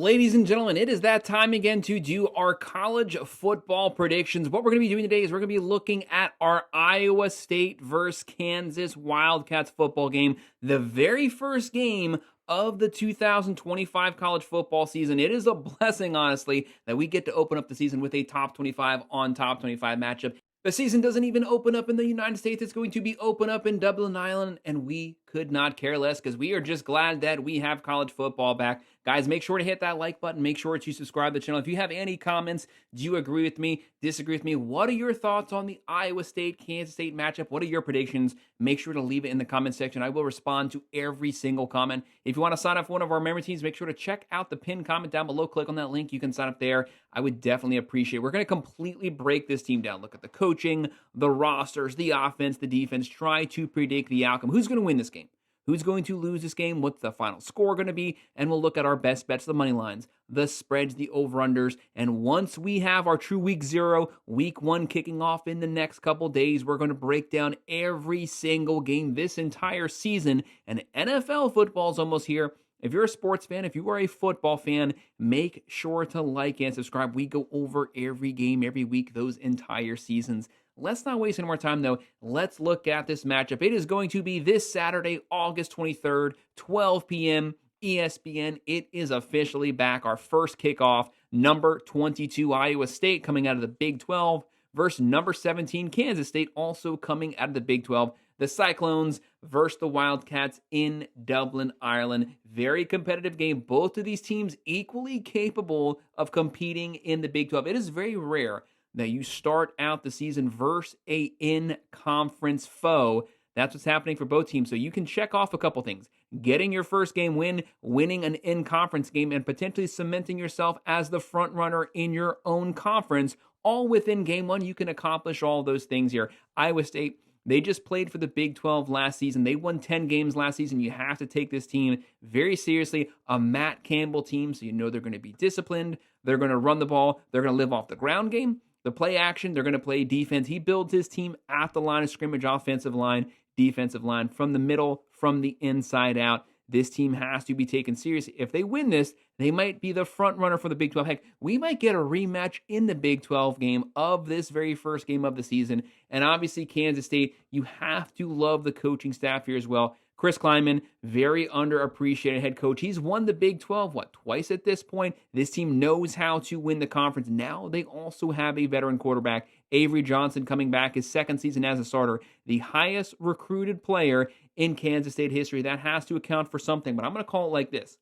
Ladies and gentlemen, it is that time again to do our college football predictions. What we're going to be doing today is we're going to be looking at our Iowa State versus Kansas Wildcats football game, the very first game of the 2025 college football season. It is a blessing, honestly, that we get to open up the season with a top 25 on top 25 matchup. The season doesn't even open up in the United States. It's going to be open up in Dublin, Ireland, and we could not care less because we are just glad that we have college football back. Guys, make sure to hit that like button. Make sure to subscribe to the channel. If you have any comments, do you agree with me, disagree with me? What are your thoughts on the Iowa State-Kansas State matchup? What are your predictions? Make sure to leave it in the comment section. I will respond to every single comment. If you want to sign up for one of our member teams, make sure to check out the pinned comment down below. Click on that link. You can sign up there. I would definitely appreciate it. We're going to completely break this team down. Look at the coaching, the rosters, the offense, the defense. Try to predict the outcome. Who's going to win this game? Who's going to lose this game? What's the final score going to be? And we'll look at our best bets, the money lines, the spreads, the over-unders. And once we have our true week 0, week 1 kicking off in the next couple days, we're going to break down every single game this entire season. And NFL football is almost here. If you're a sports fan, if you are a football fan, make sure to like and subscribe. We go over every game, every week, those entire seasons. Let's not waste any more time, though. Let's look at this matchup. It is going to be this Saturday, August 23rd, 12 p.m., ESPN. It is officially back. Our first kickoff, number 22, Iowa State, coming out of the Big 12, versus number 17, Kansas State, also coming out of the Big 12. The Cyclones versus the Wildcats in Dublin, Ireland. Very competitive game. Both of these teams equally capable of competing in the Big 12. It is very rare that you start out the season versus a in-conference foe. That's what's happening for both teams. So you can check off a couple things. Getting your first game win, winning an in-conference game, and potentially cementing yourself as the front runner in your own conference. All within game 1, you can accomplish all those things here. Iowa State, they just played for the Big 12 last season. They won 10 games last season. You have to take this team very seriously. A Matt Campbell team, so you know they're going to be disciplined. They're going to run the ball. They're going to live off the ground game. The play action, they're going to play defense. He builds his team at the line of scrimmage, offensive line, defensive line, from the middle, from the inside out. This team has to be taken seriously. If they win this, they might be the front runner for the Big 12. Heck, we might get a rematch in the Big 12 game of this very first game of the season. And obviously, Kansas State, you have to love the coaching staff here as well. Chris Klieman, very underappreciated head coach. He's won the Big 12, twice at this point. This team knows how to win the conference. Now they also have a veteran quarterback, Avery Johnson, coming back his second season as a starter, the highest recruited player in Kansas State history. That has to account for something, but I'm going to call it like this.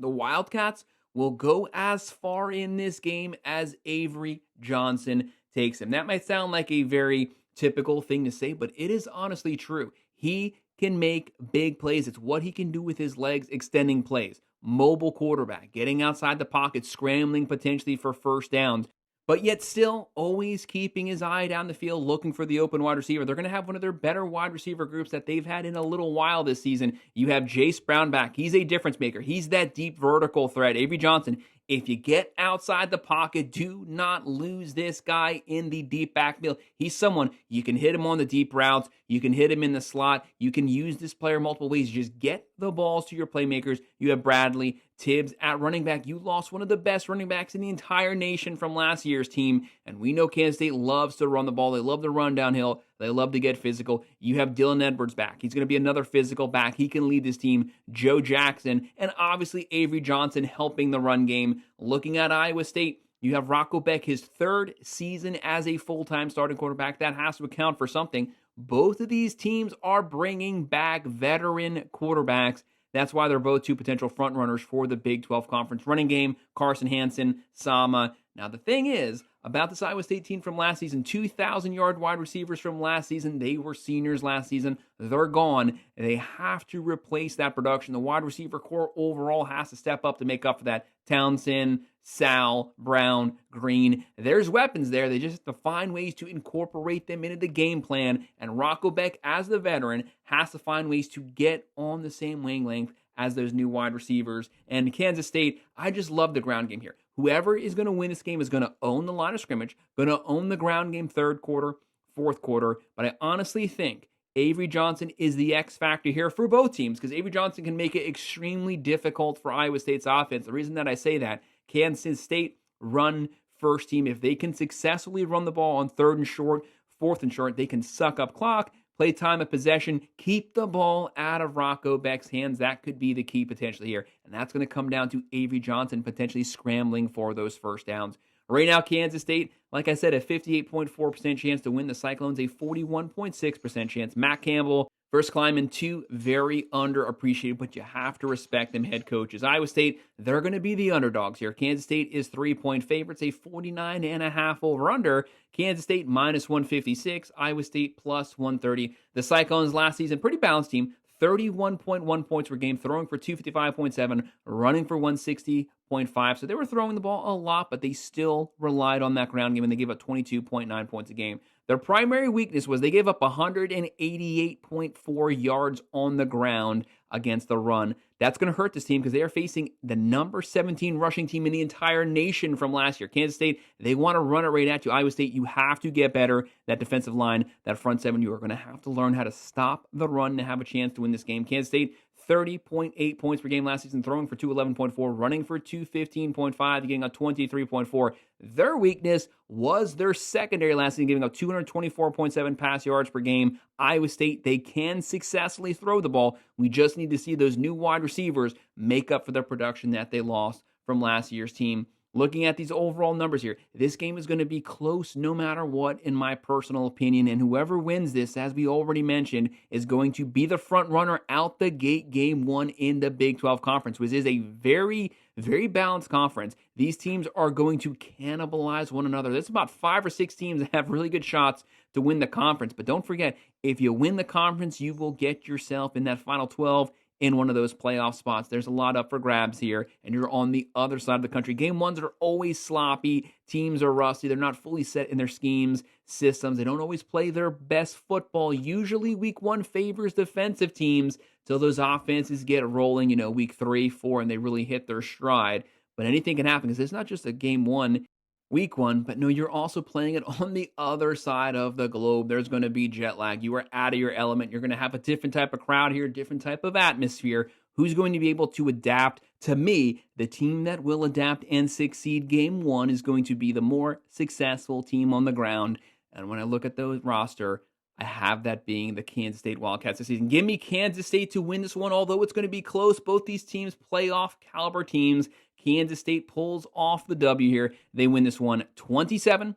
The Wildcats will go as far in this game as Avery Johnson takes him. That might sound like a very typical thing to say, but it is honestly true. He can make big plays. It's what he can do with his legs, extending plays. Mobile quarterback, getting outside the pocket, scrambling potentially for first downs, but yet still always keeping his eye down the field, looking for the open wide receiver. They're going to have one of their better wide receiver groups that they've had in a little while this season. You have Jace Brown back. He's a difference maker. He's that deep vertical threat. Avery Johnson, if you get outside the pocket, do not lose this guy in the deep backfield. He's someone, you can hit him on the deep routes. You can hit him in the slot. You can use this player multiple ways. Just get the balls to your playmakers. You have Bradley, Tibbs at running back. You lost one of the best running backs in the entire nation from last year's team. And we know Kansas State loves to run the ball. They love to run downhill. They love to get physical. You have Dylan Edwards back. He's going to be another physical back. He can lead this team. Joe Jackson, and obviously Avery Johnson helping the run game. Looking at Iowa State, you have Rocco Becht, his third season as a full-time starting quarterback. That has to account for something. Both of these teams are bringing back veteran quarterbacks. That's why they're both two potential frontrunners for the Big 12 Conference running game. Carson Hansen, Sama. Now, the thing is about this Iowa State team from last season, 2,000-yard wide receivers from last season. They were seniors last season. They're gone. They have to replace that production. The wide receiver core overall has to step up to make up for that. Townsend, Sal, Brown, Green. There's weapons there. They just have to find ways to incorporate them into the game plan. And Rocco Becht, as the veteran, has to find ways to get on the same wavelength as those new wide receivers. And Kansas State, I just love the ground game here. Whoever is going to win this game is going to own the line of scrimmage, going to own the ground game third quarter, fourth quarter. But I honestly think Avery Johnson is the X factor here for both teams because Avery Johnson can make it extremely difficult for Iowa State's offense. The reason that I say that, Kansas State run first team. If they can successfully run the ball on 3rd and short, 4th and short, they can suck up clock, play time of possession, keep the ball out of Rocco Becht's hands. That could be the key potentially here. And that's going to come down to Avery Johnson potentially scrambling for those first downs. Right now, Kansas State, like I said, a 58.4% chance to win. The Cyclones, a 41.6% chance. Matt Campbell versus Kleiman, 2 very underappreciated, but you have to respect them head coaches. Iowa State, they're going to be the underdogs here. Kansas State is 3-point favorites, a 49.5 over-under. Kansas State minus 156, Iowa State plus 130. The Cyclones last season, pretty balanced team, 31.1 points per game, throwing for 255.7, running for 160.5. So they were throwing the ball a lot, but they still relied on that ground game, and they gave up 22.9 points a game. Their primary weakness was they gave up 188.4 yards on the ground against the run. That's going to hurt this team because they are facing the number 17 rushing team in the entire nation from last year. Kansas State, they want to run it right at you. Iowa State, you have to get better. That defensive line, that front seven, you are going to have to learn how to stop the run to have a chance to win this game. Kansas State, 30.8 points per game last season, throwing for 211.4, running for 215.5, getting a 23.4. Their weakness was their secondary last season, giving up 224.7 pass yards per game. Iowa State, they can successfully throw the ball. We just need to see those new wide receivers make up for the production that they lost from last year's team. Looking at these overall numbers here, this game is going to be close no matter what, in my personal opinion. And whoever wins this, as we already mentioned, is going to be the front runner out the gate game 1 in the Big 12 Conference, which is a very, very balanced conference. These teams are going to cannibalize one another. There's about 5 or 6 teams that have really good shots to win the conference. But don't forget, if you win the conference, you will get yourself in that final 12 in one of those playoff spots. There's a lot up for grabs here, and you're on the other side of the country. Game 1s are always sloppy. Teams are rusty. They're not fully set in their schemes, systems. They don't always play their best football. Usually week 1 favors defensive teams till those offenses get rolling, week 3, 4, and they really hit their stride. But anything can happen because it's not just a game 1, week 1, but no, you're also playing it on the other side of the globe. There's going to be jet lag. You are out of your element. You're going to have a different type of crowd here, different type of atmosphere. Who's going to be able to adapt? To me, the team that will adapt and succeed game 1 is going to be the more successful team on the ground. And when I look at the roster, I have that being the Kansas State Wildcats this season. Give me Kansas State to win this one, although it's going to be close. Both these teams, playoff caliber teams. Kansas State pulls off the W here. They win this one 27-20.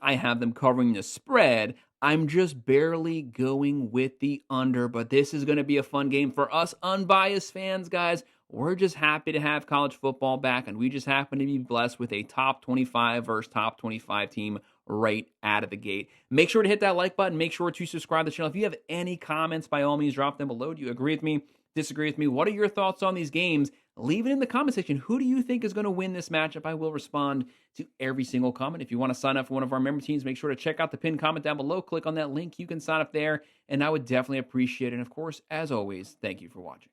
I have them covering the spread. I'm just barely going with the under, but this is going to be a fun game for us unbiased fans, guys. We're just happy to have college football back, and we just happen to be blessed with a top 25 versus top 25 team right out of the gate. Make sure to hit that like button. Make sure to subscribe to the channel. If you have any comments, by all means, drop them below. Do you agree with me? Disagree with me? What are your thoughts on these games? Leave it in the comment section. Who do you think is going to win this matchup? I will respond to every single comment. If you want to sign up for one of our member teams, make sure to check out the pinned comment down below. Click on that link. You can sign up there, and I would definitely appreciate it. And of course, as always, thank you for watching.